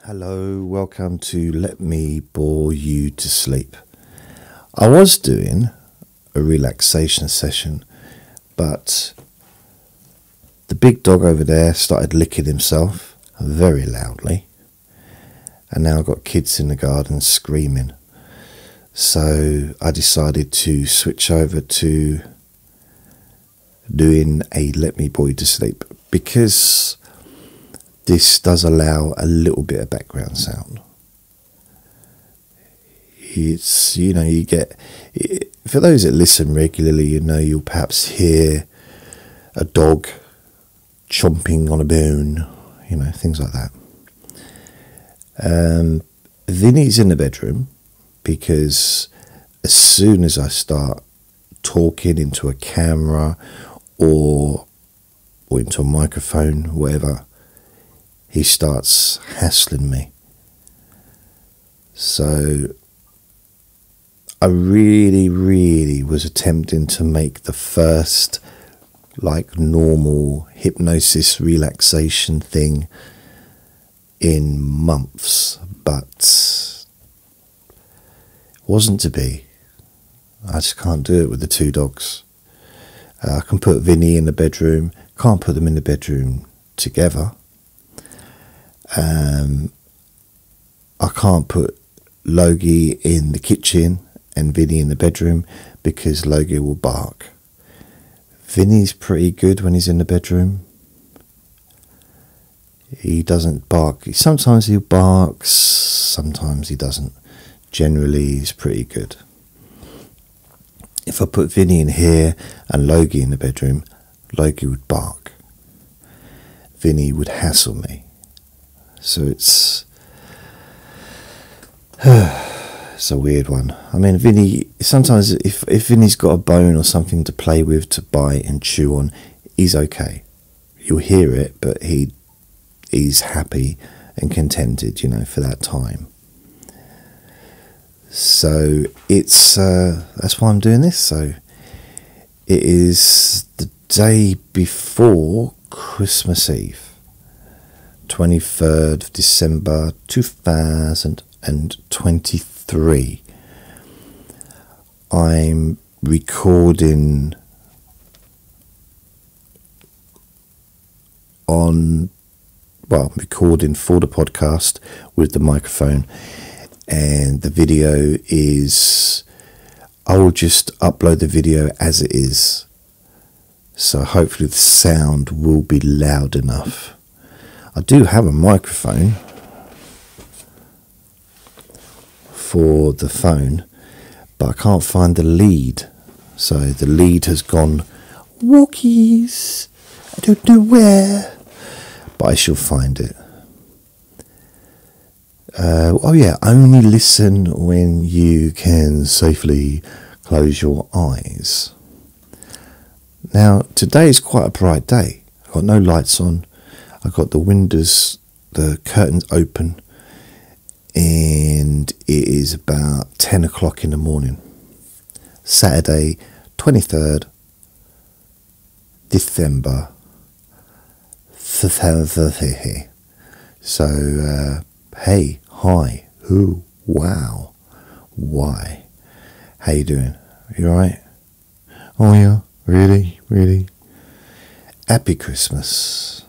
Hello, welcome to Let Me Bore You to Sleep. I was doing a relaxation session, but the big dog over there started licking himself very loudly, and now I've got kids in the garden screaming. So I decided to switch over to doing a Let Me Bore You to Sleep, because this does allow a little bit of background sound. It's, you get, for those that listen regularly, you'll perhaps hear a dog chomping on a bone, things like that. Vinny's in the bedroom, because as soon as I start talking into a camera or into a microphone, whatever, he starts hassling me. So I really was attempting to make the first normal hypnosis relaxation thing in months, but it wasn't to be. I just can't do it with the two dogs. I can put Vinny in the bedroom, can't put them in the bedroom together. I can't put Logie in the kitchen and Vinny in the bedroom, because Logie will bark. Vinny's pretty good when he's in the bedroom. He doesn't bark. Sometimes he barks, sometimes he doesn't. Generally, he's pretty good. If I put Vinny in here and Logie in the bedroom, Logie would bark. Vinny would hassle me. So it's a weird one. I mean, Vinny, sometimes if Vinny's got a bone or something to play with, to bite and chew on, he's okay. You'll hear it, but he's happy and contented, for that time. So it's that's why I'm doing this. So it is the day before Christmas Eve, 23rd of December 2023. I'm recording recording for the podcast with the microphone, and the video is, I will just upload the video as it is, so hopefully the sound will be loud enough. I do have a microphone for the phone, but I can't find the lead. So the lead has gone walkies. I don't know where, but I shall find it. Only listen when you can safely close your eyes. Now, today is quite a bright day. I've got no lights on. I've got the windows, the curtains open, and it is about 10 o'clock in the morning. Saturday, 23rd December. So, hey, hi, who, wow, why? How you doing? You alright? Oh yeah, really? Happy Christmas.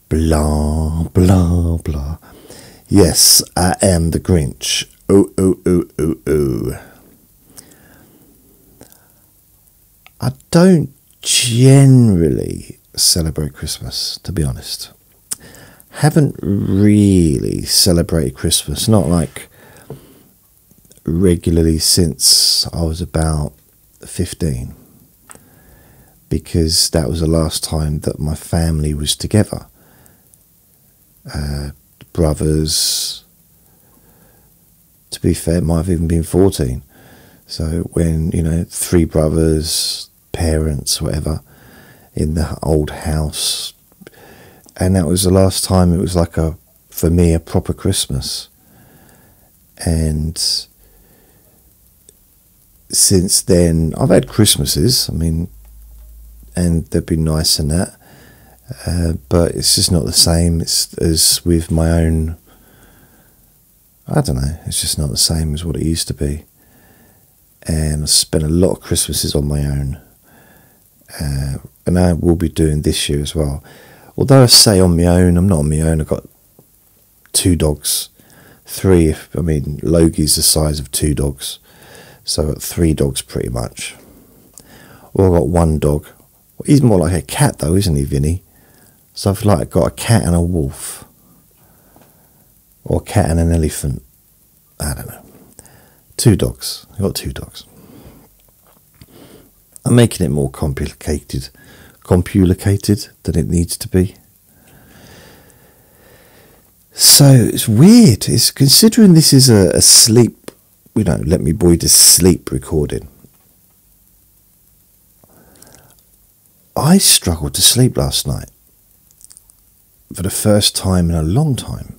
Blah, blah, blah. Yes, I am the Grinch. Oh. I don't generally celebrate Christmas, to be honest. Haven't really celebrated Christmas, not like regularly, since I was about 15. Because that was the last time that my family was together. Brothers, to be fair, it might have even been 14. So when, 3 brothers, parents, whatever, in the old house, and that was the last time it was for me, a proper Christmas. And since then, I've had Christmases, and they've been nice and that, but it's just not the same as with my own. I don't know, it's just not the same as what it used to be. And I spent a lot of Christmases on my own, and I will be doing this year as well. Although I say on my own, I'm not on my own. I've got 2 dogs, 3. I mean, Logie's the size of 2 dogs, so I've got 3 dogs pretty much. Or I've got 1 dog. He's more like a cat though, isn't he, Vinny? So I've like got a cat and a wolf, or a cat and an elephant. I don't know. 2 dogs. I've got 2 dogs. I'm making it more complicated than it needs to be. So it's weird. It's considering this is a sleep, let me bore you to sleep recording. I struggled to sleep last night for the first time in a long time.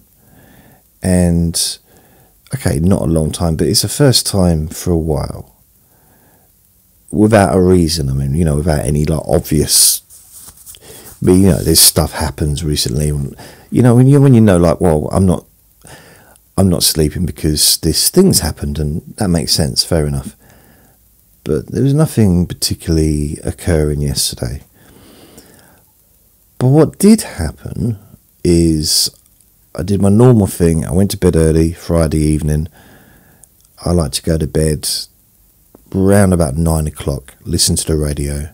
And, okay, not a long time, but it's the first time for a while. Without a reason, I mean, without any obvious. But there's stuff happens recently. When you know, like, well, I'm not sleeping because this thing's happened, and that makes sense. Fair enough. But there was nothing particularly occurring yesterday. But what did happen is I did my normal thing. I went to bed early Friday evening. I like to go to bed around about 9 o'clock, listen to the radio.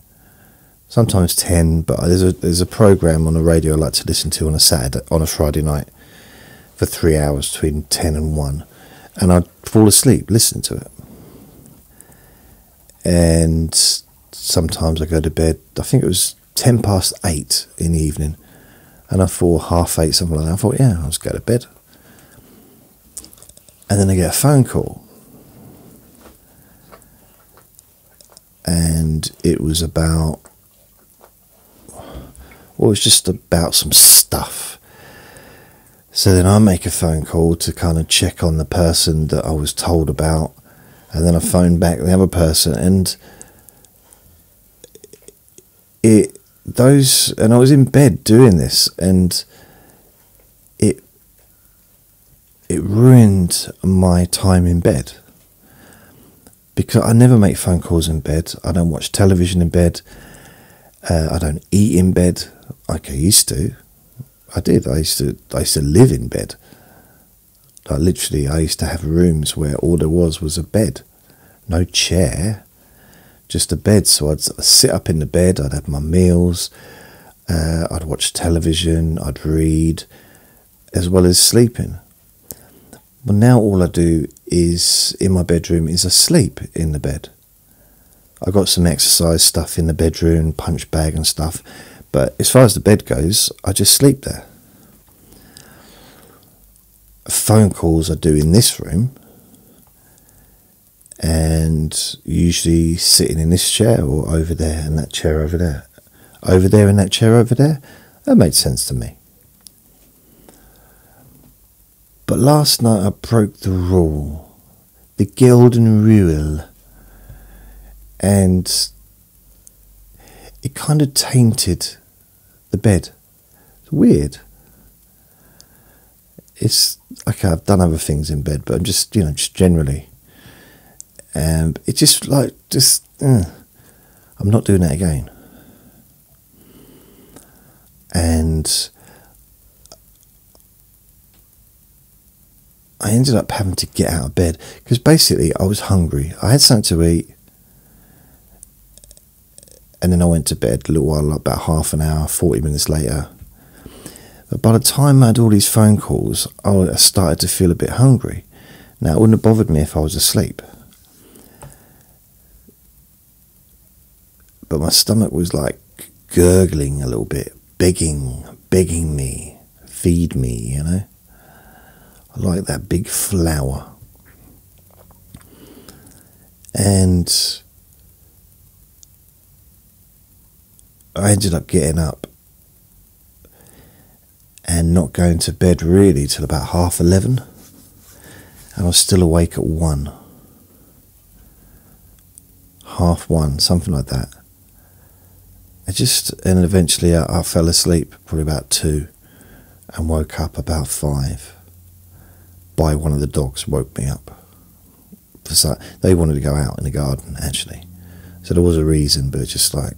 Sometimes 10, but there's a program on the radio I like to listen to on a Friday night for 3 hours between 10 and 1, and I'd fall asleep listening to it. And sometimes I go to bed, I think it was 10 past 8 in the evening, and I thought 8:30, something like that. I thought, yeah, I'll just go to bed. And then I get a phone call, and it was about, well, it was just about some stuff. So then I make a phone call to kind of check on the person that I was told about, and then I phone back the other person, and I was in bed doing this, and it ruined my time in bed, because I never make phone calls in bed. I don't watch television in bed. I don't eat in bed like I used to. I used to live in bed. Like literally, I used to have rooms where all there was a bed, no chair, just a bed. So I'd sit up in the bed. I'd have my meals. I'd watch television. I'd read, as well as sleeping. But now all I do is in my bedroom is I sleep in the bed. I got some exercise stuff in the bedroom, punch bag and stuff, but as far as the bed goes, I just sleep there. Phone calls I do in this room, and usually sitting in this chair or over there and that chair over there. Over there and that chair over there. That made sense to me. But last night I broke the rule, the golden rule, and it kind of tainted the bed. It's weird. It's okay, I've done other things in bed, but I'm just generally, and it's just I'm not doing that again. And I ended up having to get out of bed because basically I was hungry. I had something to eat, and then I went to bed a little while, like about half an hour, 40 minutes later. But by the time I had all these phone calls, I started to feel a bit hungry. Now, it wouldn't have bothered me if I was asleep, but my stomach was like gurgling a little bit, begging me, feed me, I like that big flower. And I ended up getting up and not going to bed really till about 11:30, and I was still awake at 1, 1:30, something like that. And eventually I fell asleep, probably about 2, and woke up about 5 by one of the dogs woke me up. So they wanted to go out in the garden, actually. So there was a reason, but just like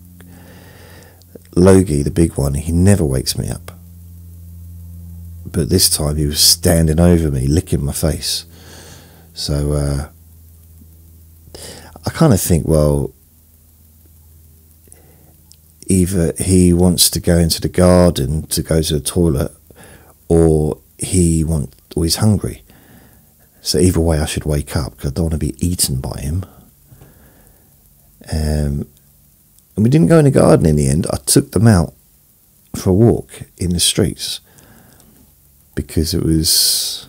Logie, the big one, he never wakes me up. But this time he was standing over me, licking my face. So I kind of think, well, either he wants to go into the garden to go to the toilet, or he's hungry. So either way, I should wake up because I don't want to be eaten by him. And we didn't go in the garden in the end. I took them out for a walk in the streets because it was...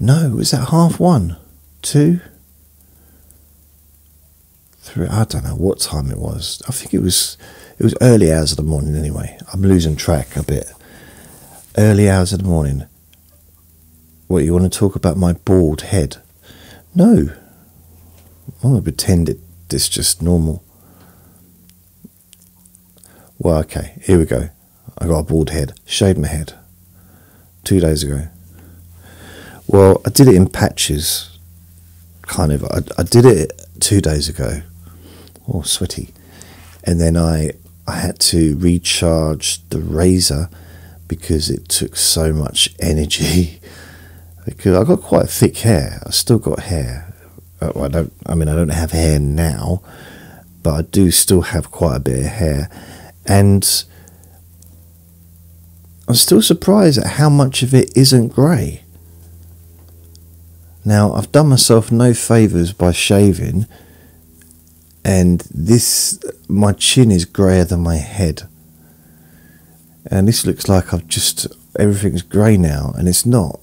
No, was that 1:30, 2? 3, I don't know what time it was. I think it was early hours of the morning anyway. I'm losing track a bit. Early hours of the morning. What, you want to talk about my bald head? No. I'm going to pretend it's just normal. Well, okay, here we go. I got a bald head. Shaved my head 2 days ago. Well, I did it in patches. Kind of. I did it 2 days ago. Oh, sweaty. And then I had to recharge the razor because it took so much energy. Because I got quite thick hair. I still got hair. I don't have hair now, but I do still have quite a bit of hair. And I'm still surprised at how much of it isn't grey. Now, I've done myself no favours by shaving, and my chin is greyer than my head. And this looks like everything's grey now, and it's not.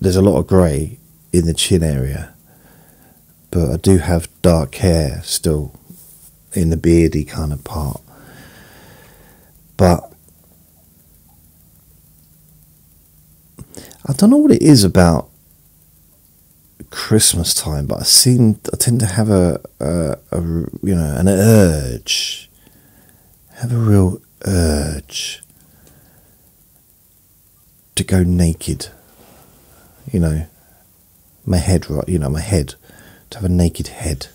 There's a lot of grey in the chin area, but I do have dark hair still in the beardy kind of part. But I don't know what it is about Christmas time, but I tend to have an urge. Have a real urge to go naked. My head, right? My head, to have a naked head.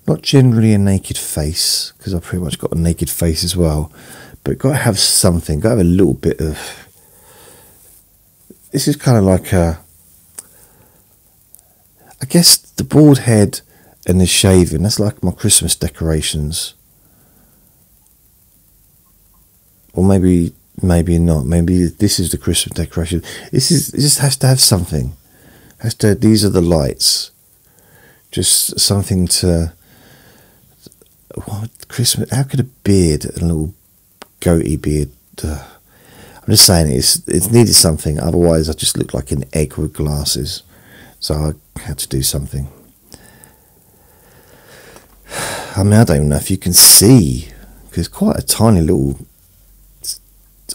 Not generally a naked face, because I've pretty much got a naked face as well. But got to have something. Got to have a little bit of. This is kind of like I guess the bald head and the shaving. That's like my Christmas decorations. Or maybe not. Maybe this is the Christmas decoration. It just has to have something. These are the lights. Just something to. What Christmas? How could a beard, a little goatee beard? I'm just saying it's needed something. Otherwise, I just look like an egg with glasses. So I had to do something. I mean, I don't even know if you can see, because it's quite a tiny little.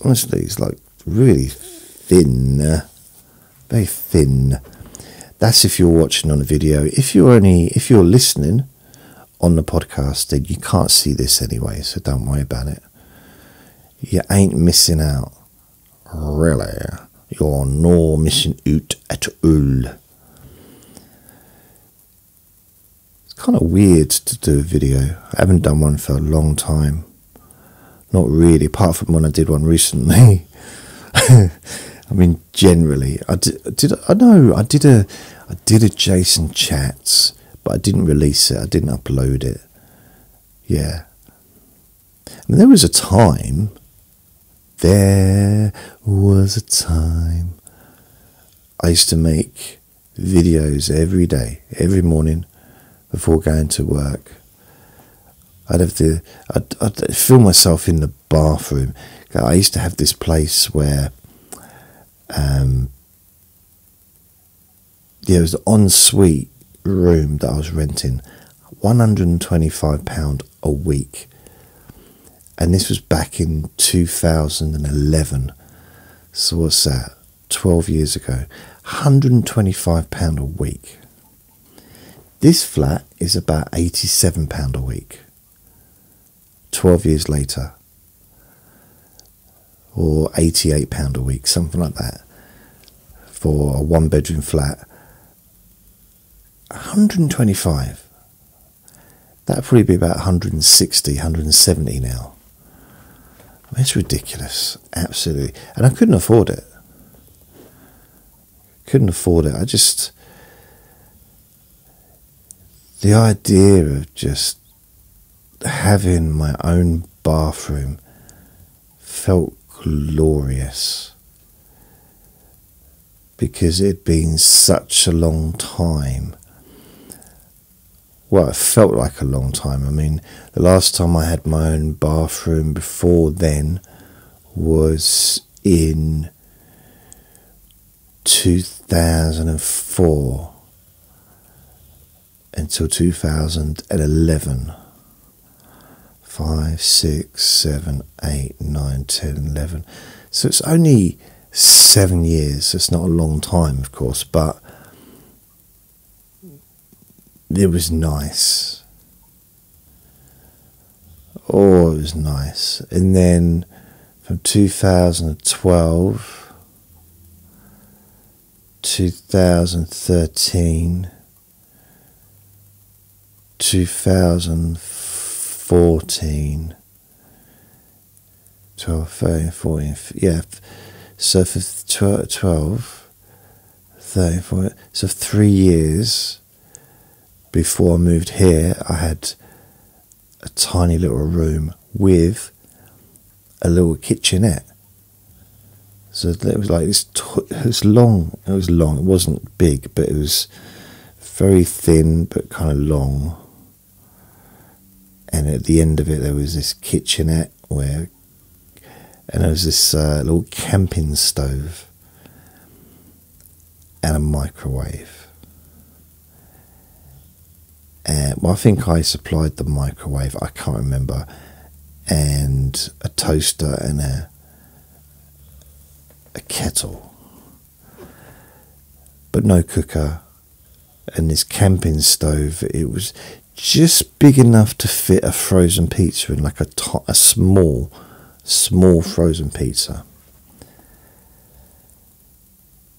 Honestly, it's like really thin, very thin. That's if you're watching on a video. If you're listening on the podcast, then you can't see this anyway, so don't worry about it. You ain't missing out, really. You're no missing out at all. It's kind of weird to do a video. I haven't done one for a long time. Not really, apart from when I did one recently. I mean, generally, I did a Jason Chats, but I didn't release it. I didn't upload it. Yeah. I mean, there was a time. I used to make videos every day, every morning, before going to work. I'd film myself in the bathroom. I used to have this place where, it was the ensuite room that I was renting, £125 a week, and this was back in 2011. So what's that? 12 years ago, £125 a week. This flat is about £87 a week, 12 years later, or £88 a week, something like that, for a one-bedroom flat. 125. That'd probably be about 160, 170 now. I mean, it's ridiculous, absolutely. And I couldn't afford it. I just... The idea of just having my own bathroom felt glorious. Because it'd been such a long time. Well, it felt like a long time. I mean, the last time I had my own bathroom before then was in 2004 until 2011. 5, 6, 7, 8, 9, 10, 11. So it's only 7 years. It's not a long time, of course, but it was nice. Oh, it was nice. And then from 2012, 2013, 2014, 12, 13, 14, yeah. So for 12, 13, 14, so 3 years before I moved here, I had a tiny little room with a little kitchenette. So it was like this. It was long. It was long. It wasn't big, but it was very thin, but kind of long. And at the end of it, there was this kitchenette and there was this little camping stove and a microwave. Well, I think I supplied the microwave, I can't remember, and a toaster and a kettle, but no cooker. And this camping stove, it was just big enough to fit a frozen pizza in, like a small frozen pizza.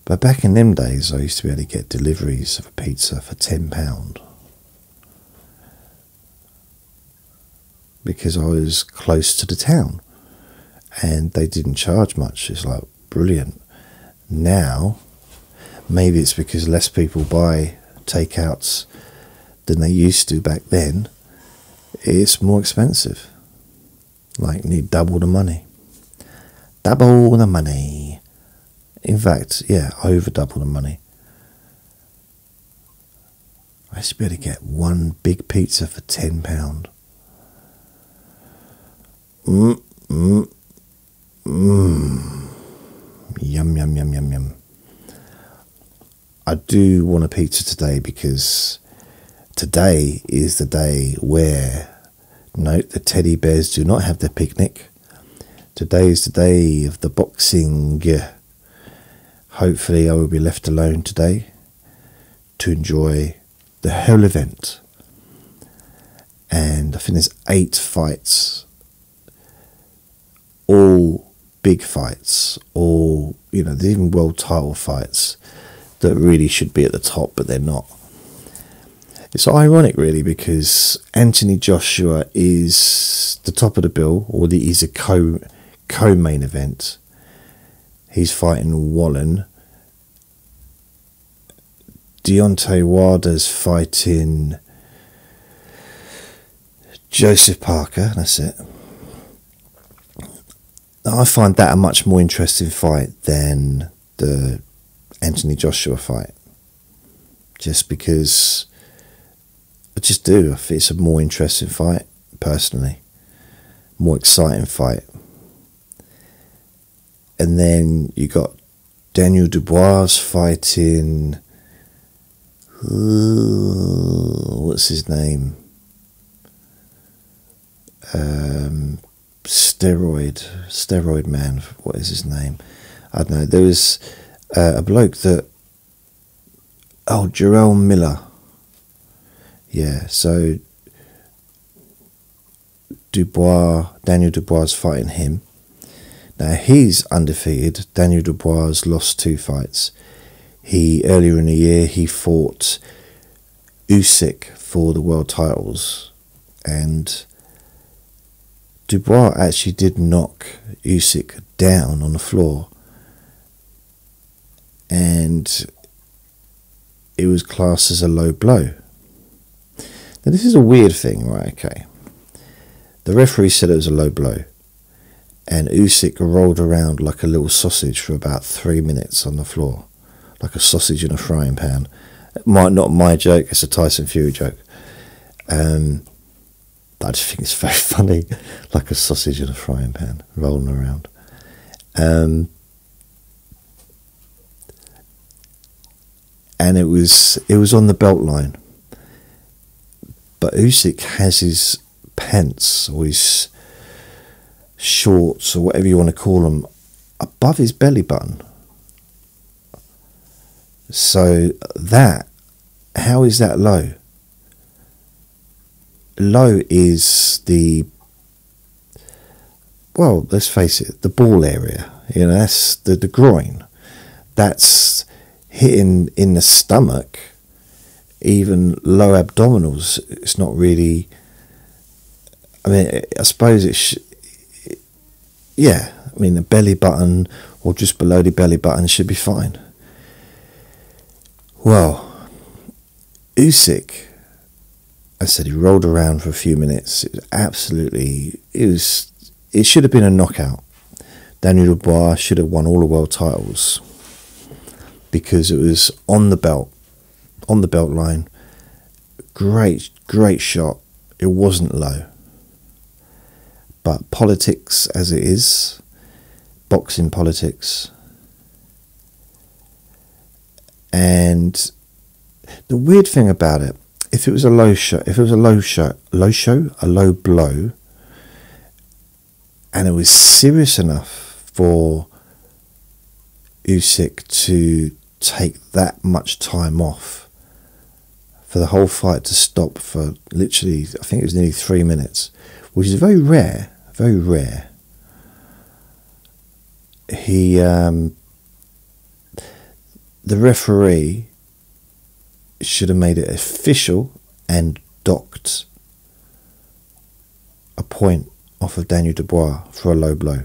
But back in them days, I used to be able to get deliveries of a pizza for £10. Because I was close to the town and they didn't charge much. It's like brilliant. Now, maybe it's because less people buy takeouts than they used to back then. It's more expensive. Like, need double the money. Double the money. In fact, yeah, over double the money. I used to be able to get one big pizza for £10. Yum, yum, yum, yum, yum. I do want a pizza today because today is the day where, note, the teddy bears do not have their picnic. Today is the day of the boxing. Hopefully I will be left alone today to enjoy the whole event. And I think there's 8 fights. All big fights, all, there's even world title fights that really should be at the top, but they're not. It's ironic, really, because Anthony Joshua is the top of the bill, or he's a co-main event. He's fighting Wallen. Deontay Wilder's fighting Joseph Parker, that's it. I find that a much more interesting fight than the Anthony Joshua fight. Just because I just do. I think it's a more interesting fight, personally. More exciting fight. And then you got Daniel Dubois fighting... what's his name? Steroid man, what is his name? I don't know. There was a bloke that, Jarrell Miller. Yeah, so Daniel Dubois is fighting him. Now he's undefeated. Daniel Dubois lost 2 fights. Earlier in the year he fought Usyk for the world titles, and Dubois actually did knock Usyk down on the floor, and it was classed as a low blow. Now this is a weird thing, right? Okay, the referee said it was a low blow, and Usyk rolled around like a little sausage for about 3 minutes on the floor, like a sausage in a frying pan. Not my joke, it's a Tyson Fury joke. But I just think it's very funny, like a sausage in a frying pan, rolling around. And it was on the belt line. But Usyk has his pants, or his shorts, or whatever you want to call them, above his belly button. So how is that low? Low is let's face it, the ball area. You know, that's the groin. That's hitting in the stomach, even low abdominals. It's not really, I mean, I suppose the belly button or just below the belly button should be fine. Well, Usyk, I said, he rolled around for a few minutes. It should have been a knockout. Daniel Dubois should have won all the world titles because it was on the belt line. Great shot. It wasn't low. But politics as it is, boxing politics. And the weird thing about it, if it was a low blow, and it was serious enough for Usyk to take that much time off, for the whole fight to stop for literally, I think it was nearly 3 minutes, which is very rare. The referee should have made it official and docked a point off of Daniel Dubois for a low blow.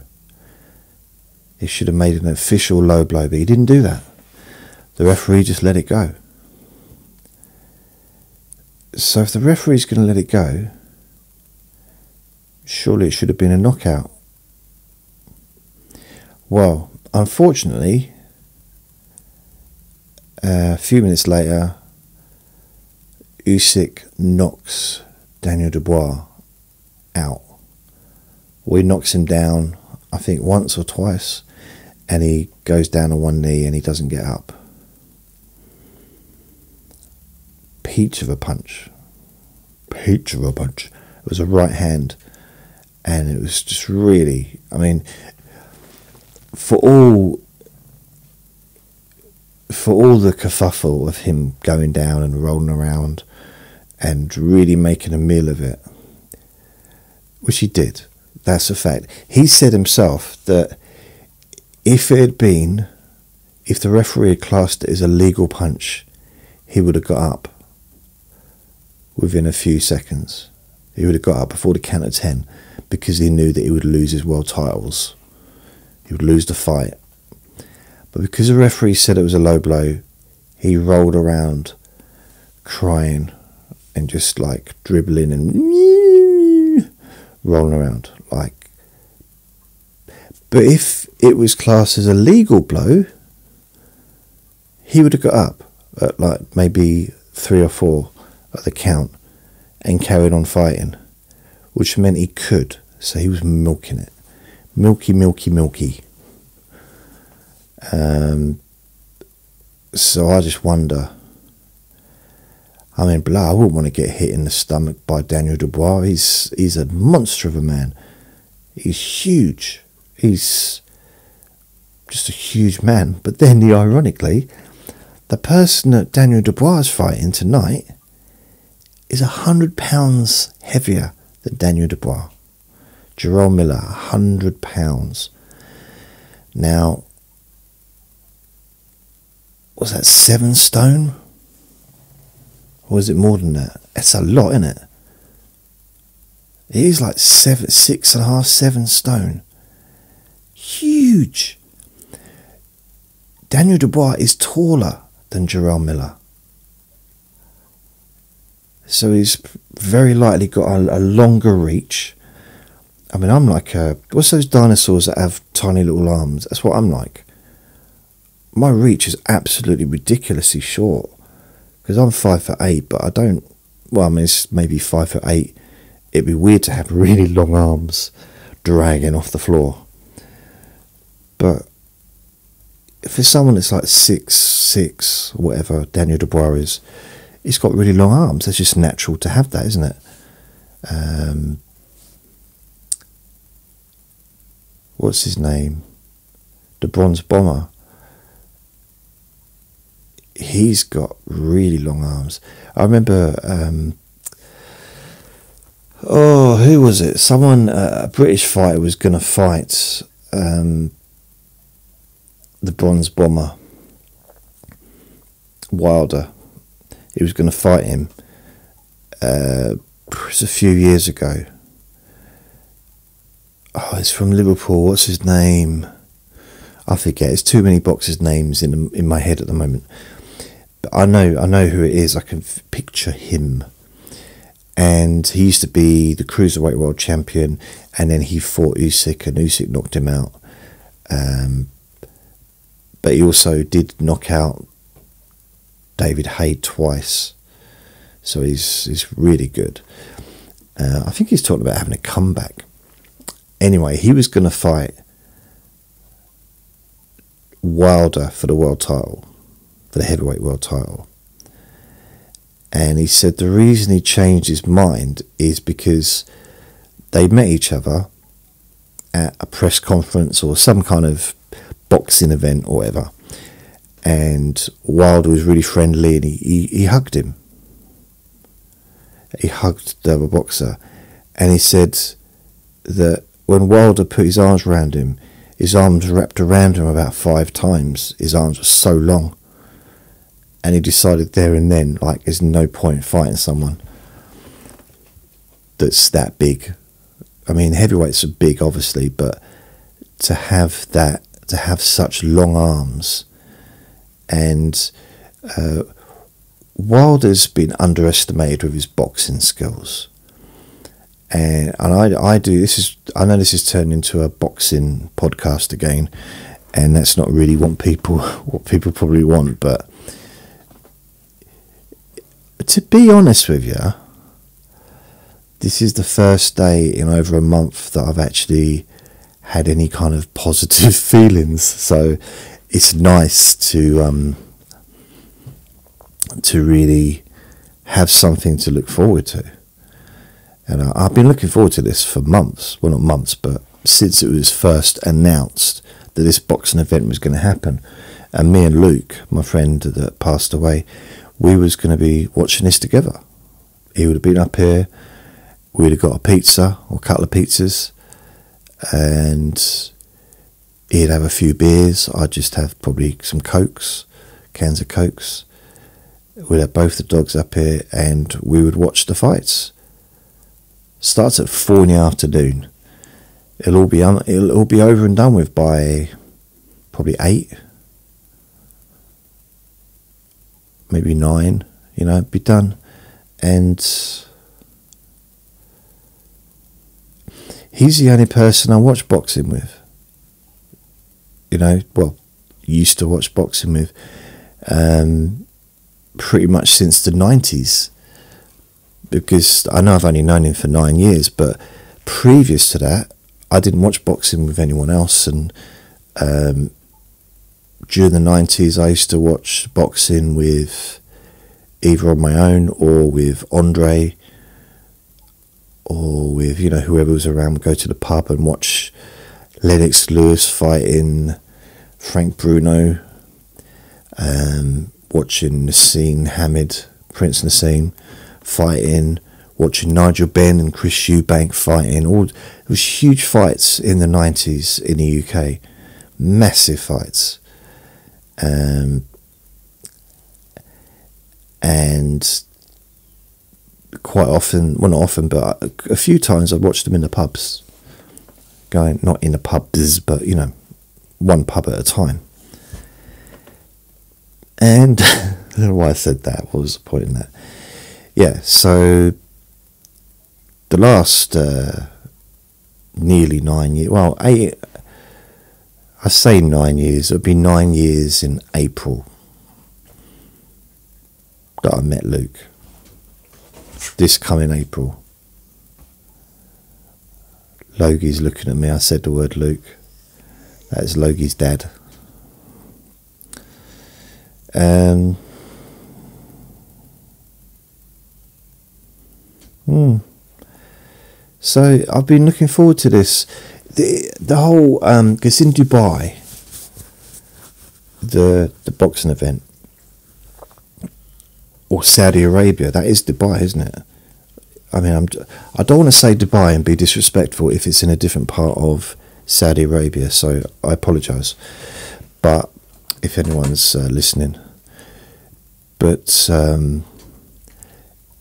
He should have made it an official low blow, but he didn't do that. The referee just let it go. So if the referee's going to let it go, surely it should have been a knockout. Well, unfortunately, a few minutes later, Usyk knocks Daniel Dubois out. Well, he knocks him down, I think once or twice, and he goes down on one knee and he doesn't get up. Peach of a punch. It was a right hand, and it was just really, I mean, for all the kerfuffle of him going down and rolling around and really making a meal of it, which he did, that's a fact. He said himself that if the referee had classed it as a legal punch, he would have got up within a few seconds. He would have got up before the count of 10, because he knew that he would lose his world titles. He would lose the fight. But because the referee said it was a low blow, he rolled around crying and just like dribbling and rolling around like. But if it was classed as a legal blow, he would have got up at like maybe 3 or 4 at the count and carried on fighting, which meant he could. So he was milking it. Milky. So I just wonder, I mean, I wouldn't want to get hit in the stomach by Daniel Dubois. He's a monster of a man. He's huge. He's just a huge man. But then, ironically, the person that Daniel Dubois is fighting tonight is 100 pounds heavier than Daniel Dubois. Jerome Miller, 100 pounds. Now, was that 7 stone? Or was it more than that? It's a lot, isn't it? It is like 6.5, 7 stone. Huge. Daniel Dubois is taller than Jerome Miller. So he's very likely got a longer reach. I mean, I'm like what's those dinosaurs that have tiny little arms? That's what I'm like. My reach is absolutely ridiculously short. Because I'm 5'8", but I don't... Well, I mean, it's maybe 5'8". It'd be weird to have really long arms dragging off the floor. But if there's someone that's like 6'6", whatever Daniel Dubois is, he's got really long arms. It's just natural to have that, isn't it? What's his name? The Bronze Bomber. He's got really long arms. I remember, who was it? Someone, a British fighter was going to fight the Bronze Bomber, Wilder. He was going to fight him. It was a few years ago. Oh, it's from Liverpool. What's his name? I forget. It's too many boxers' names in my head at the moment. But I know who it is. I can picture him. And he used to be the Cruiserweight World Champion, and then he fought Usyk, and Usyk knocked him out. But he also did knock out David Haye twice. So he's really good. I think he's talking about having a comeback. Anyway, he was going to fight Wilder for the world title, for the heavyweight world title. And he said the reason he changed his mind is because they met each other at a press conference or some kind of boxing event or whatever. And Wilder was really friendly, and he hugged him. He hugged the other boxer. And he said that when Wilder put his arms around him, his arms wrapped around him about 5 times. His arms were so long. And he decided there and then, like, there's no point fighting someone that's that big. I mean, heavyweights are big, obviously, but to have such long arms. And Wilder's been underestimated with his boxing skills. And I do this is I know this is turned into a boxing podcast again, and that's not really what people probably want. But to be honest with you, this is the first day in over a month that I've actually had any kind of positive feelings. So it's nice to really have something to look forward to. And I've been looking forward to this for months. Well, not months, but since it was first announced that this boxing event was going to happen. And me and Luke, my friend that passed away, we was going to be watching this together. He would have been up here. We'd have got a pizza or a couple of pizzas. And he'd have a few beers. I'd just have probably some Cokes, cans of Cokes. We'd have both the dogs up here, and we would watch the fights. Starts at 4 in the afternoon. It'll all be over and done with by probably 8, maybe 9. Be done. And he's the only person I watch boxing with. Used to watch boxing with. Pretty much since the 90s. Because I know I've only known him for 9 years, but previous to that, I didn't watch boxing with anyone else. And during the 90s, I used to watch boxing with either on my own or with Andre, or with whoever was around. We'd go to the pub and watch Lennox Lewis fighting Frank Bruno, watching Nassim Hamid, Prince Nassim fighting, watching Nigel Benn and Chris Eubank fighting. It was huge fights in the 90s in the UK, massive fights. And quite often, well, not often, but a few times I've watched them in the pubs, going, not in the pubs, but, you know, one pub at a time. And I don't know why I said that. What was the point in that? Yeah, so the last nearly 9 years, well, 8, I say 9 years, it'll be 9 years in April that I met Luke. This coming April. Logie's looking at me. I said the word Luke. That is Logie's dad. So I've been looking forward to this. The whole, because in Dubai, the boxing event, or Saudi Arabia, that is Dubai, isn't it? I mean, I don't want to say Dubai and be disrespectful if it's in a different part of Saudi Arabia, so I apologise. But if anyone's listening, but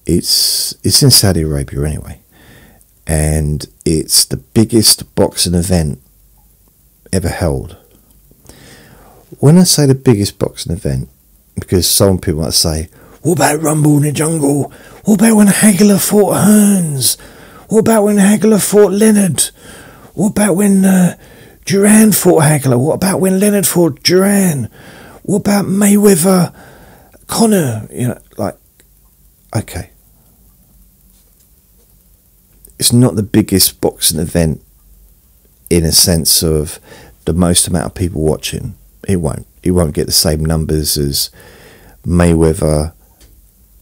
it's in Saudi Arabia anyway, and it's the biggest boxing event ever held. When I say the biggest boxing event, because some people might say, what about Rumble in the Jungle? What about when Hagler fought Hearns? What about when Hagler fought Leonard? What about when Duran fought Hagler? What about when Leonard fought Duran? What about Mayweather, Conor? You know, like, okay. It's not the biggest boxing event in a sense of the most amount of people watching. It won't. It won't get the same numbers as Mayweather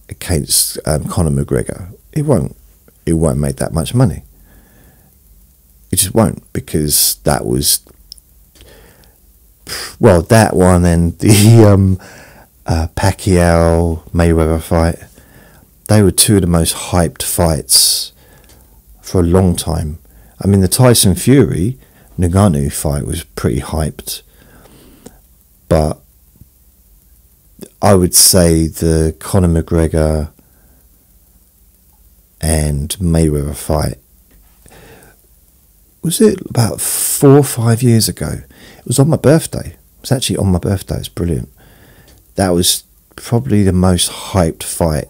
against Conor McGregor. It won't. It won't make that much money. It just won't, because that was, well, that one and the Pacquiao Mayweather fight, they were two of the most hyped fights for a long time. I mean, the Tyson Fury Ngannou fight was pretty hyped, but I would say the Conor McGregor and Mayweather fight, was it about 4 or 5 years ago? It was on my birthday. It was actually on my birthday. It's brilliant. That was probably the most hyped fight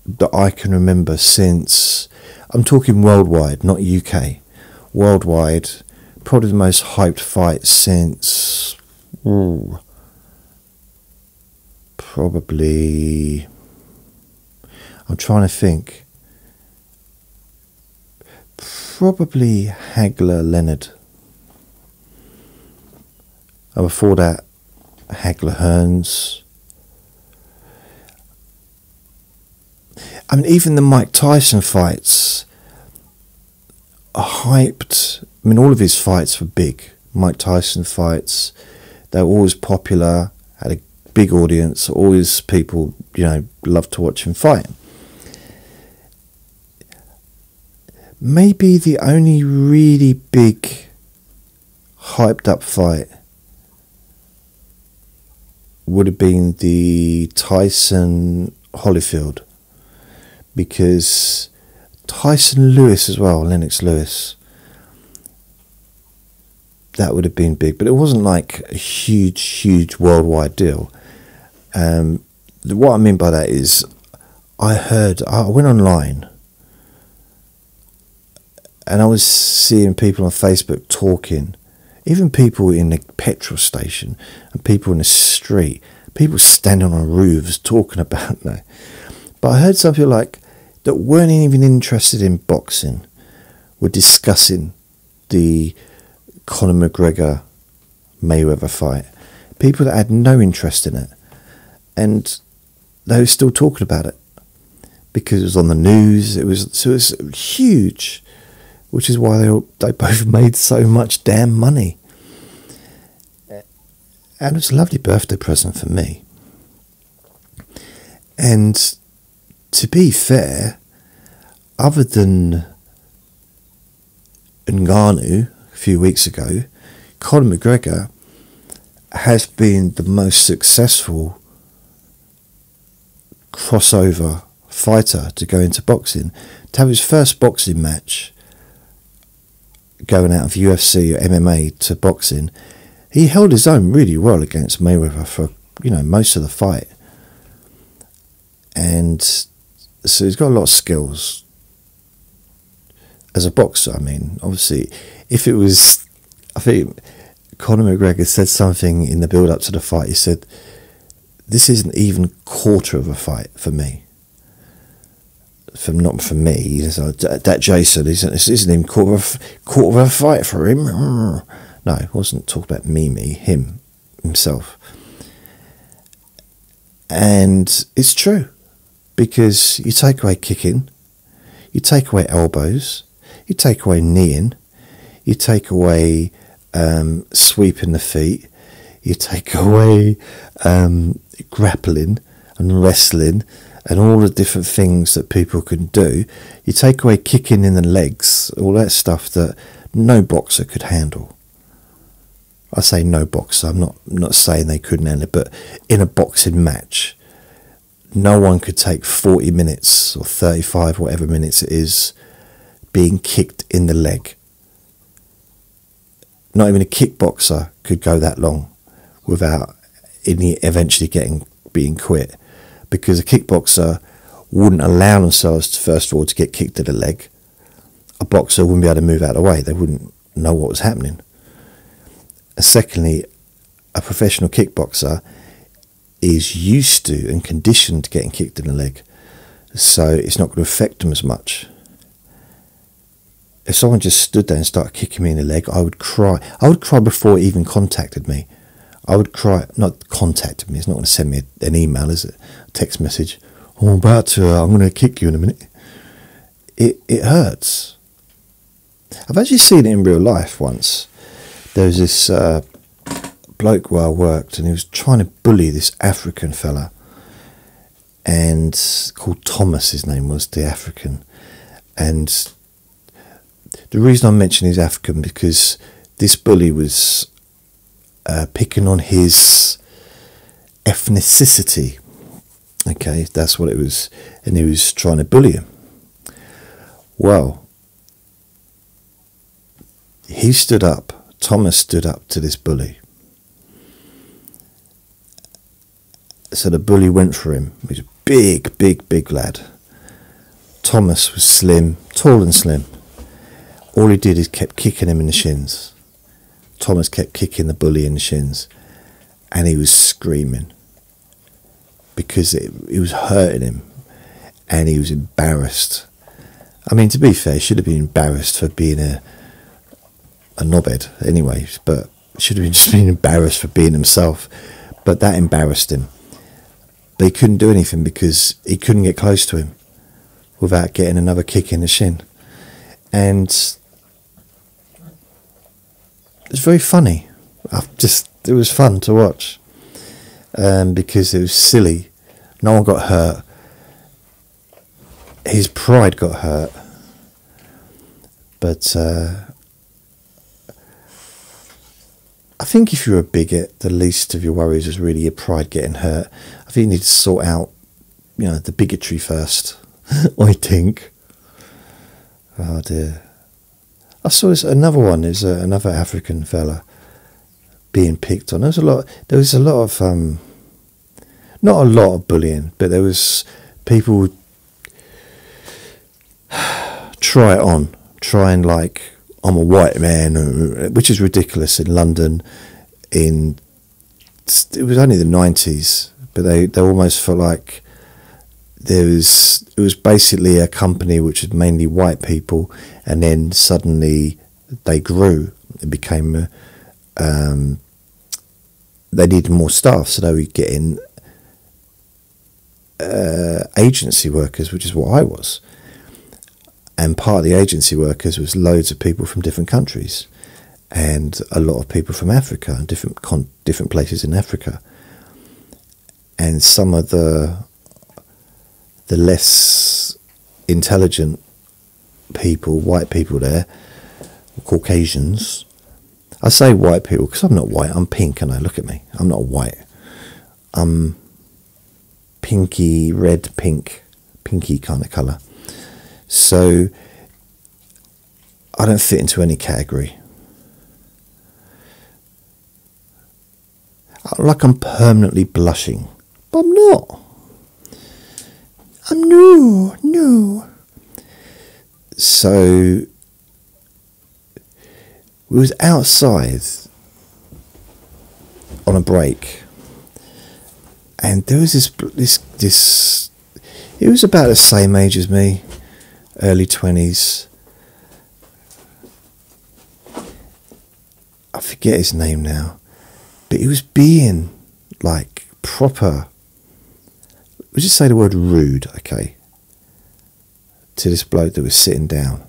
that I can remember since, I'm talking worldwide, not UK, worldwide, probably the most hyped fight since, probably, I'm trying to think, probably Hagler Leonard. And before that, Hagler Hearns. I mean, even the Mike Tyson fights are hyped. I mean, all of his fights were big. Mike Tyson fights, they were always popular, had a big audience, always people, you know, loved to watch him fight. Maybe the only really big, hyped up fight would have been the Tyson Holyfield, because Tyson Lewis as well, Lennox Lewis, that would have been big, but it wasn't like a huge worldwide deal. What I mean by that is, I went online and I was seeing people on Facebook talking, even people in the petrol station and people in the street, people standing on roofs talking about that. But I heard some people like that weren't even interested in boxing were discussing the Conor McGregor Mayweather fight. People that had no interest in it, and they were still talking about it because it was on the news. It was huge, which is why they both made so much damn money. And it was a lovely birthday present for me. And to be fair, other than Ngannou a few weeks ago, Conor McGregor has been the most successful crossover fighter to go into boxing. To have his first boxing match going out of UFC or MMA to boxing, he held his own really well against Mayweather for, most of the fight. And so he's got a lot of skills as a boxer. I mean, obviously, I think Conor McGregor said something in the build-up to the fight. He said, "This isn't even quarter of a fight for me." Not for me. That Jason, this isn't even quarter of a fight for him. No, it wasn't talking about him himself. And it's true, because you take away kicking, you take away elbows, you take away kneeing, you take away sweeping the feet, you take away grappling and wrestling and all the different things that people can do. You take away kicking in the legs, all that stuff that no boxer could handle. I say no boxer, I'm not saying they couldn't handle it, but in a boxing match, no one could take 40 minutes or 35, whatever minutes it is, being kicked in the leg. Not even a kickboxer could go that long without eventually being quit, because a kickboxer wouldn't allow themselves to, first of all, to get kicked in the leg. A boxer wouldn't be able to move out of the way. They wouldn't know what was happening. And secondly, a professional kickboxer is used to and conditioned to getting kicked in the leg, so it's not going to affect them as much. If someone just stood there and started kicking me in the leg, I would cry. I would cry before it even contacted me. I would cry, not contacted me, it's not going to send me an email, is it? A text message. Oh, I'm going to kick you in a minute. It hurts. I've actually seen it in real life once. There was this bloke where I worked, and he was trying to bully this African fella, and called Thomas, his name was, the African. And the reason I'm mentioning he's African, because this bully was picking on his ethnicity. Okay, that's what it was. And he was trying to bully him. Well, Thomas stood up to this bully. So the bully went for him. He was a big lad. Thomas was slim, tall and slim. All he did is kept kicking him in the shins. Thomas kept kicking the bully in the shins, and he was screaming because it was hurting him, and he was embarrassed. I mean, to be fair, he should have been embarrassed for being a knobhead anyway, but should have just been embarrassed for being himself. But that embarrassed him. But he couldn't do anything because he couldn't get close to him without getting another kick in the shin. And it's very funny. It was fun to watch, because it was silly. No one got hurt. His pride got hurt. But I think if you're a bigot, the least of your worries is really your pride getting hurt. I think you need to sort out, the bigotry first. I think. Oh dear. I saw another one. There's another African fella being picked on. There was a lot of not a lot of bullying, but there was people try and like, I'm a white man, which is ridiculous in London. It was only the 90s, but they almost felt like it was basically a company which was mainly white people, and then suddenly they grew. It became they needed more staff, so they were getting agency workers, which is what I was. And part of the agency workers was loads of people from different countries, and a lot of people from Africa and different places in Africa. And some of the less intelligent people, white people there, Caucasians. I say white people because I'm not white. I'm pink, and look at me. I'm not white. I'm pinky, red, pinky kind of colour. So I don't fit into any category. Like I'm permanently blushing, but I'm not. No. So we was outside on a break, and there was this. He was about the same age as me, early 20s. I forget his name now, but he was being like proper. Let's just say the word rude, okay, to this bloke that was sitting down.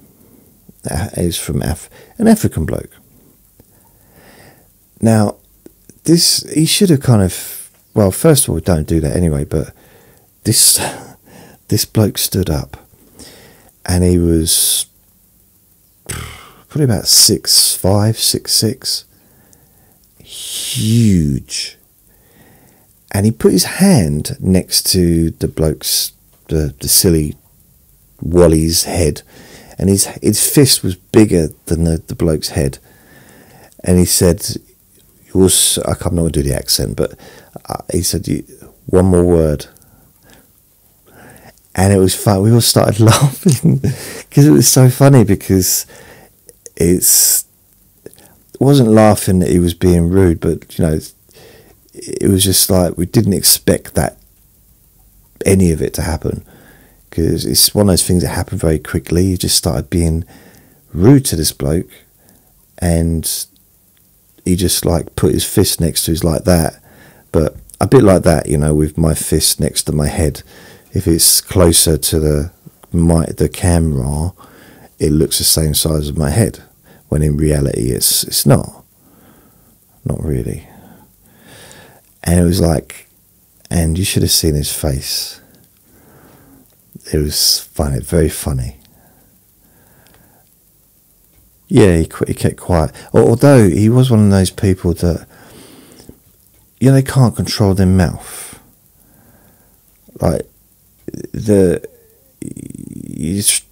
He's from an African bloke. Now, he should have kind of, well, first of all, don't do that anyway, but this bloke stood up, and he was probably about 6'5", 6'6", huge. And he put his hand next to the bloke's, the silly Wally's head, and his fist was bigger than the bloke's head. And he said, I'm not going to do the accent, but he said, one more word. And it was fun. We all started laughing because it was so funny, because it wasn't laughing that he was being rude, but it was just like we didn't expect any of it to happen, because it's one of those things that happened very quickly. He just started being rude to this bloke, and he just like put his fist next to his like that, but a bit like that, with my fist next to my head. If it's closer to the camera, it looks the same size as my head, when in reality it's not really. And it was like, and you should have seen his face. It was funny, very funny. Yeah, he kept quiet. Although he was one of those people that, they can't control their mouth. Like, you just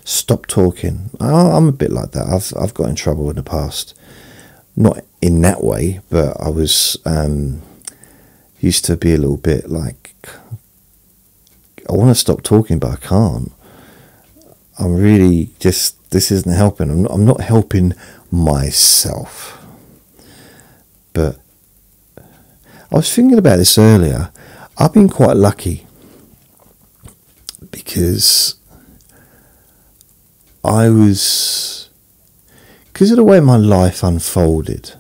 stop talking. I'm a bit like that. I've got in trouble in the past, not in that way, but I was used to be a little bit like, I want to stop talking, but I can't. I'm really this isn't helping. I'm not helping myself. But I was thinking about this earlier. I've been quite lucky, because because of the way my life unfolded,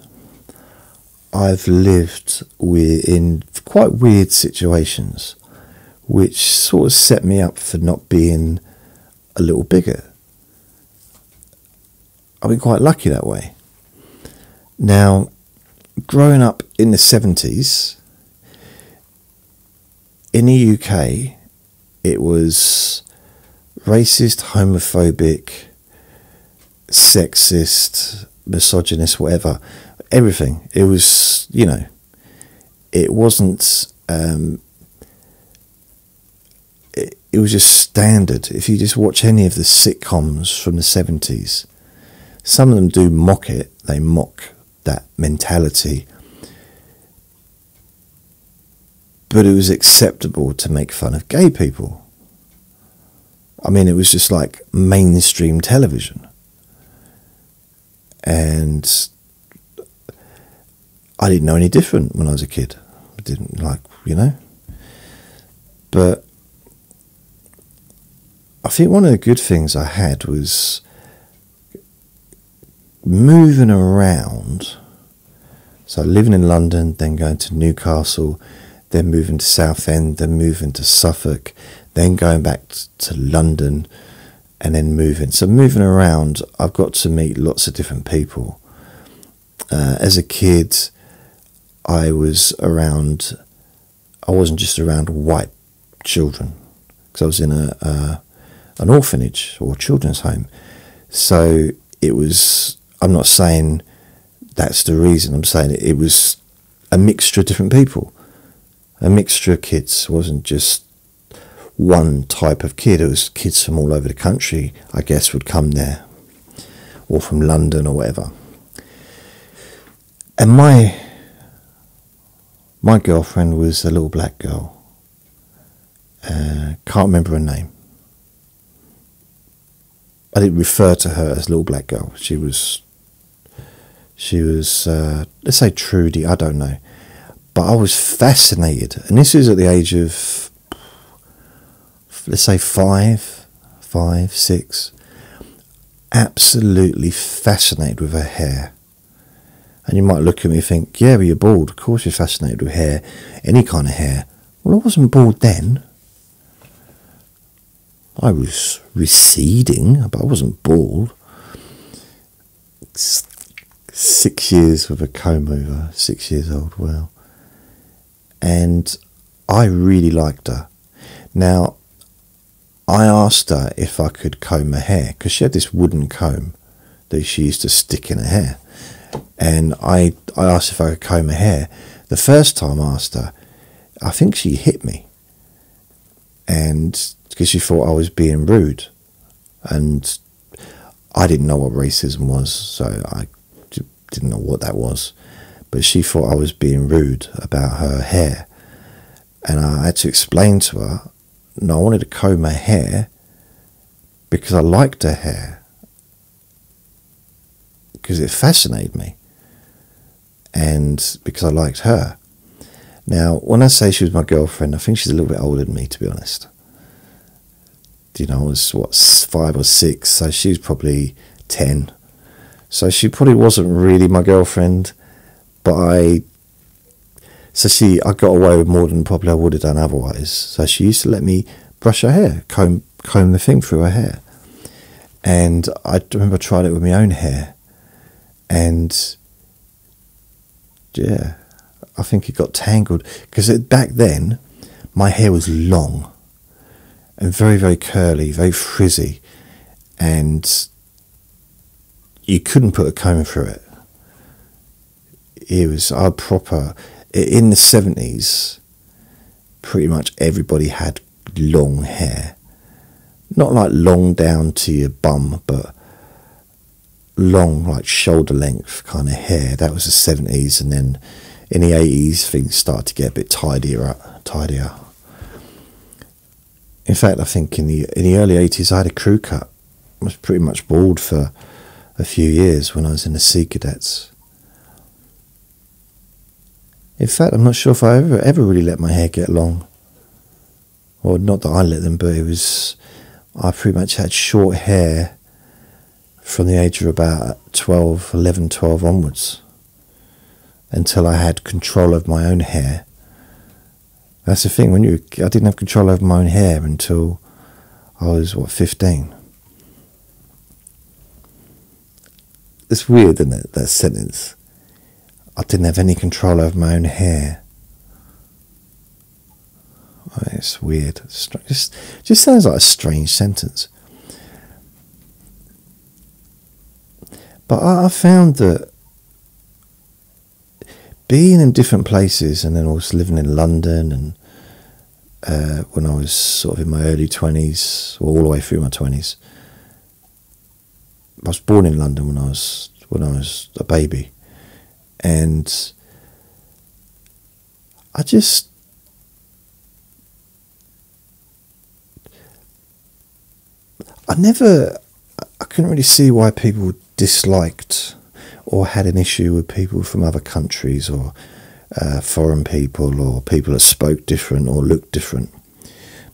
I've lived in quite weird situations, which sort of set me up for not being a little bigger. I've been quite lucky that way. Now, growing up in the 70s, in the UK, it was racist, homophobic, sexist, misogynist, whatever, everything. It was, it wasn't, it was just standard. If you just watch any of the sitcoms from the 70s, some of them do mock it. They mock that mentality. But it was acceptable to make fun of gay people. I mean, it was just like mainstream television. And I didn't know any different when I was a kid. I didn't But I think one of the good things I had was moving around. So living in London, then going to Newcastle, then moving to Southend, then moving to Suffolk, then going back to London, and then moving. So moving around, I've got to meet lots of different people. As a kid, I wasn't just around white children, because I was in an orphanage or children's home. So it was, I'm not saying that's the reason, I'm saying it was a mixture of different people, a mixture of kids. It wasn't just one type of kid. It was kids from all over the country, I guess, would come there, or from London or whatever. And my girlfriend was a little black girl. Can't remember her name. I didn't refer to her as little black girl. She was let's say Trudy, I don't know. But I was fascinated, and this is at the age of, let's say 5, 6, absolutely fascinated with her hair. And you might look at me and think, yeah, but you're bald. Of course you're fascinated with hair, any kind of hair. Well, I wasn't bald then. I was receding, but I wasn't bald. 6 years with a comb over, 6 years old, wow. And I really liked her. Now, I asked her if I could comb her hair, because she had this wooden comb that she used to stick in her hair. And I asked if I could comb her hair. The first time I asked her, I think she hit me. And because she thought I was being rude. And I didn't know what racism was, so I didn't know what that was. But she thought I was being rude about her hair. And I had to explain to her, no, I wanted to comb her hair because I liked her hair. Because it fascinated me. And because I liked her. Now, when I say she was my girlfriend, I think she's a little bit older than me, to be honest. You know, I was, 5 or 6, so she was probably 10. So she probably wasn't really my girlfriend, but I got away with more than probably I would have done otherwise. So she used to let me brush her hair, comb the thing through her hair. And I remember I tried it with my own hair. And yeah, I think it got tangled. Because back then, my hair was long and very, very curly, very frizzy. And you couldn't put a comb through it. It was proper. In the 70s, pretty much everybody had long hair. Not like long down to your bum, but long, like shoulder length kind of hair. That was the 70s, and then in the 80s, things started to get a bit tidier. In fact, I think in the early 80s, I had a crew cut. I was pretty much bald for a few years when I was in the Sea Cadets. In fact, I'm not sure if I ever really let my hair get long. Or not that I let them, but I pretty much had short hair from the age of about 11, 12 onwards. Until I had control of my own hair. That's the thing, I didn't have control over my own hair until I was, 15. It's weird, isn't it, that sentence? I didn't have any control over my own hair. Oh, it's weird. Just sounds like a strange sentence. But I found that being in different places, and then also living in London, and when I was sort of in my early 20s, or all the way through my 20s, I was born in London when I was a baby, and I couldn't really see why people disliked or had an issue with people from other countries, or foreign people, or people that spoke different or looked different,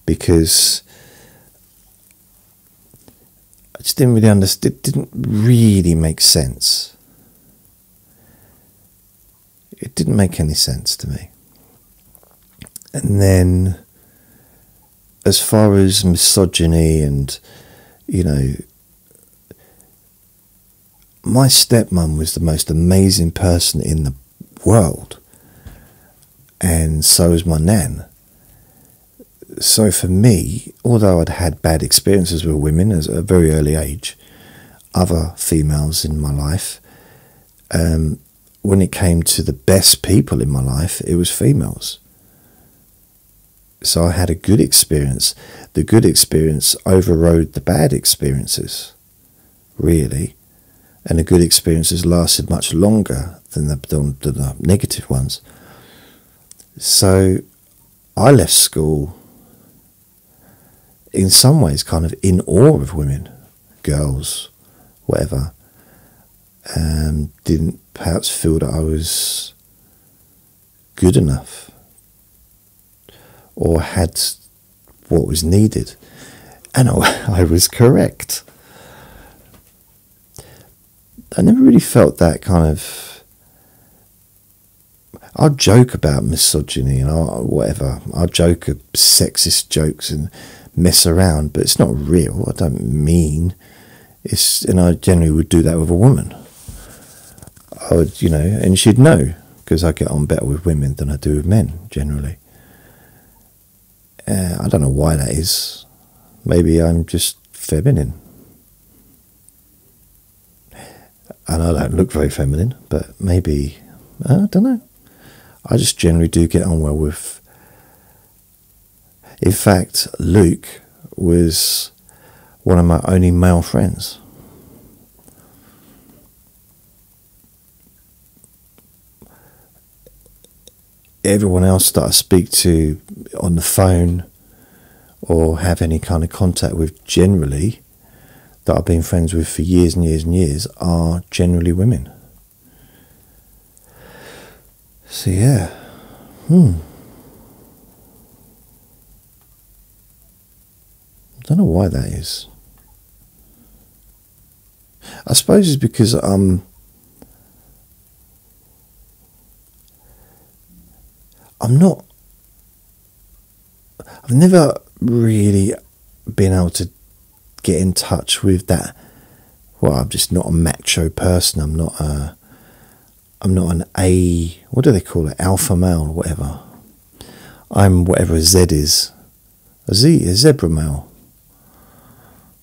because I just didn't really understand. It didn't really make sense. It didn't make any sense to me. And then, as far as misogyny and, you know, my stepmum was the most amazing person in the world, and so was my nan. So for me, although I'd had bad experiences with women at a very early age, other females in my life, when it came to the best people in my life, it was females. So I had a good experience. The good experience overrode the bad experiences, really. And the good experiences lasted much longer than the negative ones. So I left school in some ways kind of in awe of women, girls, whatever. Didn't perhaps feel that I was good enough or had what was needed. And I was correct. I never really felt that kind of... I'll joke about misogyny and whatever. I'll joke at sexist jokes and mess around, but it's not real. I don't mean... And I generally would do that with a woman. I would, you know, and she'd know, because I get on better with women than I do with men, generally. I don't know why that is. Maybe I'm just feminine. And I don't look very feminine, but maybe, I don't know. I just generally do get on well with... In fact, Luke was one of my only male friends. Everyone else that I speak to on the phone or have any kind of contact with generally, that I've been friends with for years and years and years, are generally women. So yeah, I don't know why that is. I suppose it's because I've never really been able to get in touch with that. Well, I'm just not a macho person. I'm not an what do they call it? Alpha male or whatever. I'm whatever a Z is. A zebra male.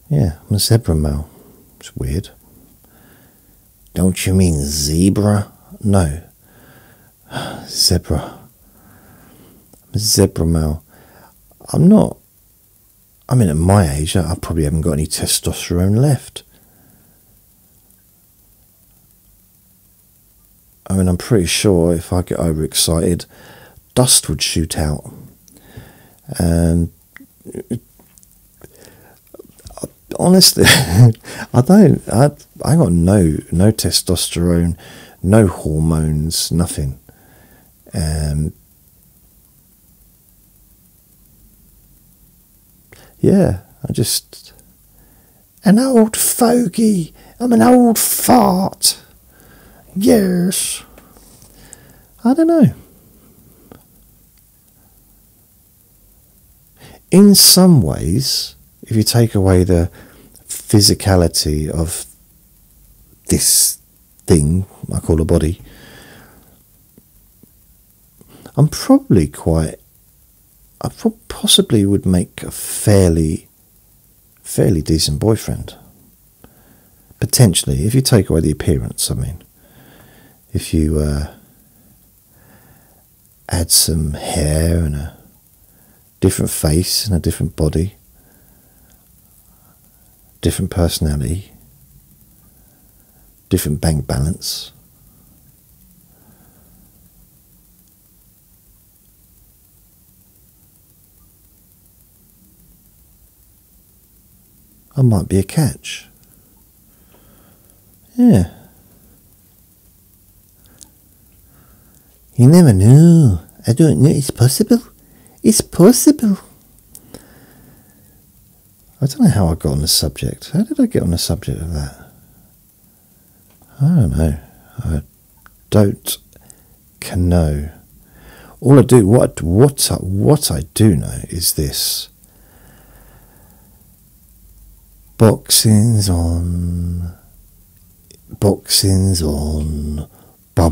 Yeah, I'm a zebra male. It's weird. Don't you mean zebra? No. Zebra. I'm a zebra male. I'm not... I mean, at my age, I probably haven't got any testosterone left. I mean, I'm pretty sure if I get overexcited, dust would shoot out. And honestly, I got no testosterone, no hormones, nothing. Yeah, I just... An old fogey. I'm an old fart. Yes. I don't know. In some ways, if you take away the physicality of this thing I call a body, I'm probably quite... I possibly would make a fairly decent boyfriend. Potentially, if you take away the appearance, I mean. If you add some hair and a different face and a different body, different personality, different bank balance, I might be a catch. Yeah. You never know. I don't know. It's possible. It's possible. I don't know how I got on the subject. How did I get on the subject of that? I don't know. I don't know. all I do, what I do know is this. Boxing's on, bum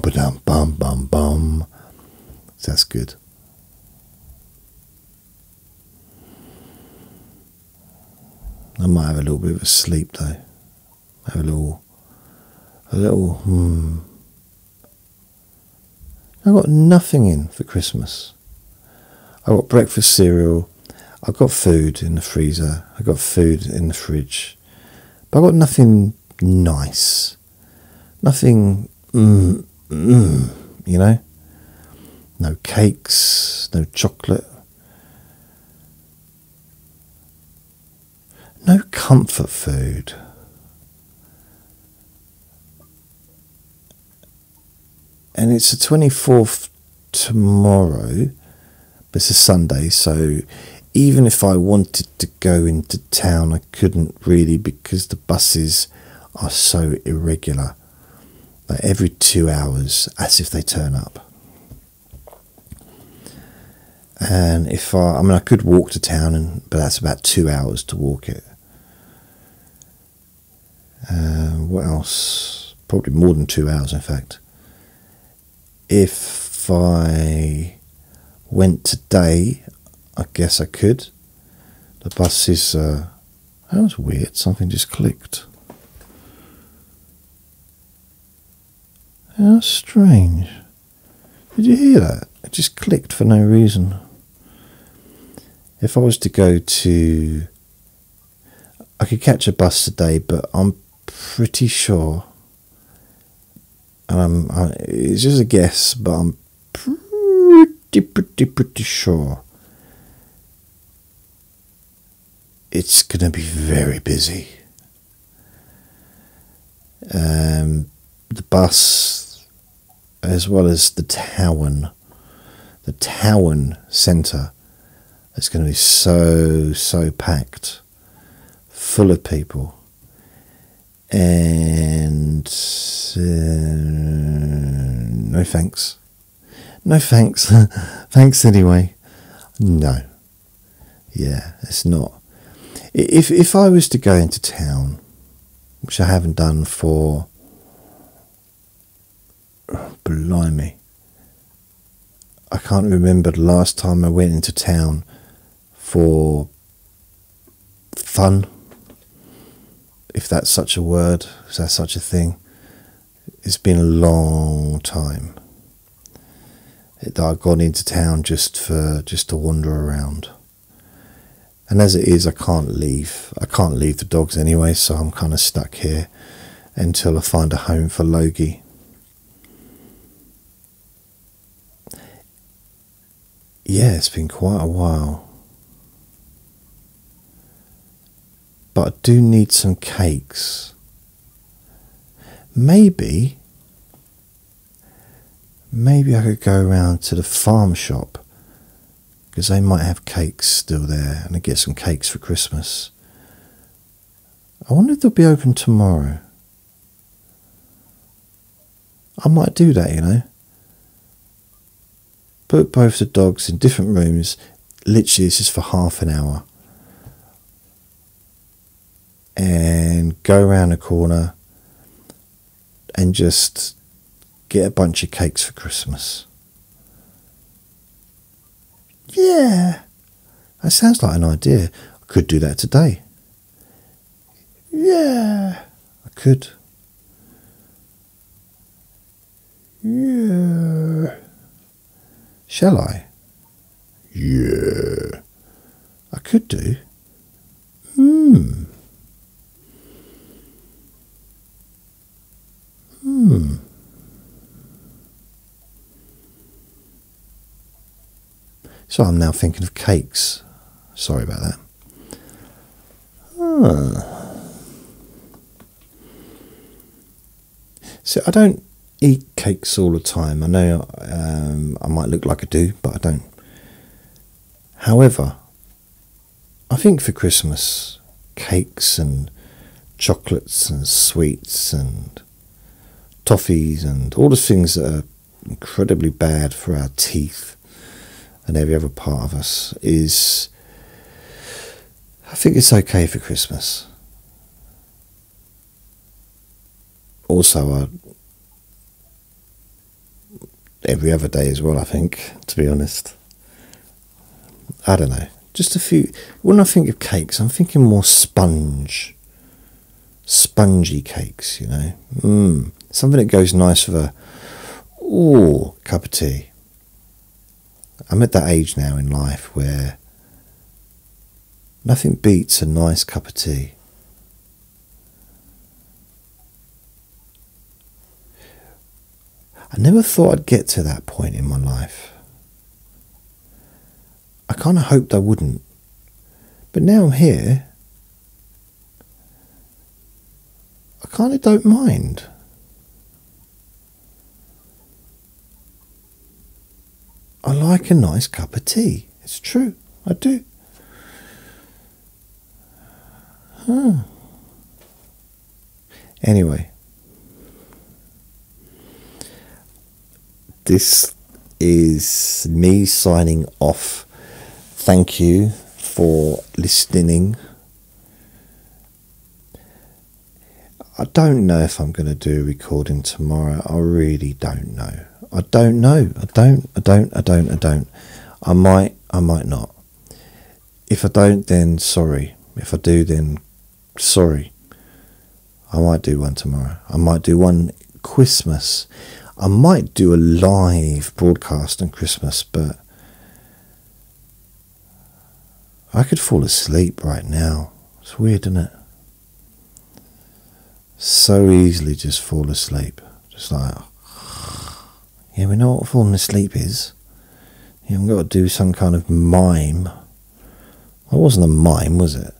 ba dum bum bum bum. That's good. I might have a little bit of a sleep though. Have a little. I got nothing in for Christmas. I got breakfast cereal. I got food in the freezer. I got food in the fridge. But I got nothing nice. Nothing, you know? No cakes, no chocolate. No comfort food. And it's the 24th tomorrow, but it's a Sunday, so even if I wanted to go into town, I couldn't really because the buses are so irregular. Like every 2 hours, as if they turn up. And if I could walk to town, but that's about 2 hours to walk it. What else? Probably more than 2 hours, in fact. If I went today, I guess I could. The bus is... that was weird. Something just clicked. How strange. Did you hear that? It just clicked for no reason. If I was to go to... I could catch a bus today, but I'm pretty sure... And it's just a guess, but I'm pretty sure it's going to be very busy. The bus, as well as the town centre, is going to be so packed, full of people. And no thanks. No thanks. Thanks anyway. No. Yeah, it's not. If I was to go into town, which I haven't done for... Blimey. I can't remember the last time I went into town for fun. If that's such a word, is that such a thing? It's been a long time that I've gone into town just to wander around. And as it is, I can't leave. I can't leave the dogs anyway, so I'm kind of stuck here until I find a home for Logie. Yeah, it's been quite a while. But I do need some cakes. Maybe I could go around to the farm shop, because they might have cakes still there, and I get some cakes for Christmas. I wonder if they'll be open tomorrow. I might do that, you know. Put both the dogs in different rooms. Literally, it's just for half an hour. And go around the corner and just get a bunch of cakes for Christmas. Yeah, that sounds like an idea. I could do that today. Yeah, I could. Yeah. Shall I? Yeah, I could do. So I'm now thinking of cakes. Sorry about that. So I don't eat cakes all the time. I know I might look like I do, but I don't. However, I think for Christmas, cakes and chocolates and sweets and toffees and all the things that are incredibly bad for our teeth and every other part of us is, I think it's okay for Christmas. Also, every other day as well, I think, to be honest. I don't know. Just a few. When I think of cakes, I'm thinking more spongy cakes, you know. Something that goes nice with a cup of tea. I'm at that age now in life where nothing beats a nice cup of tea. I never thought I'd get to that point in my life. I kind of hoped I wouldn't. But now I'm here, I kind of don't mind. I like a nice cup of tea. It's true. I do. Anyway. This is me signing off. Thank you for listening. I don't know if I'm going to do a recording tomorrow. I really don't know. I don't know. I don't. I might not. If I don't, then sorry. If I do, then sorry. I might do one tomorrow. I might do one Christmas. I might do a live broadcast on Christmas, but I could fall asleep right now. It's weird, isn't it? So easily just fall asleep. Just like, yeah, we know what falling asleep is. You haven't got to do some kind of mime. It wasn't a mime, was it?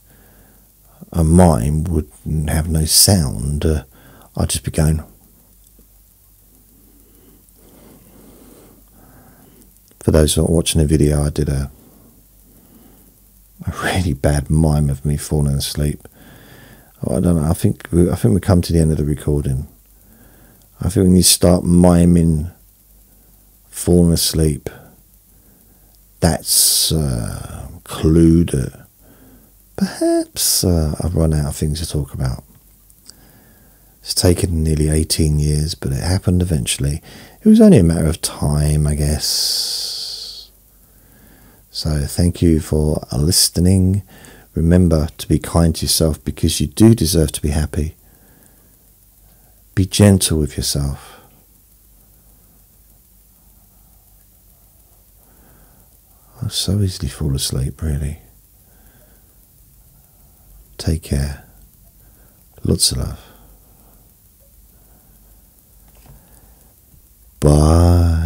A mime would have no sound. I'd just be going... For those who are watching the video, I did a really bad mime of me falling asleep. I don't know. I think we come to the end of the recording. I think when you start miming falling asleep, that's a clue that perhaps I've run out of things to talk about. It's taken nearly 18 years, but it happened eventually. It was only a matter of time, I guess. So thank you for listening. Remember to be kind to yourself because you do deserve to be happy. Be gentle with yourself. I so easily fall asleep, really. Take care. Lots of love. Bye.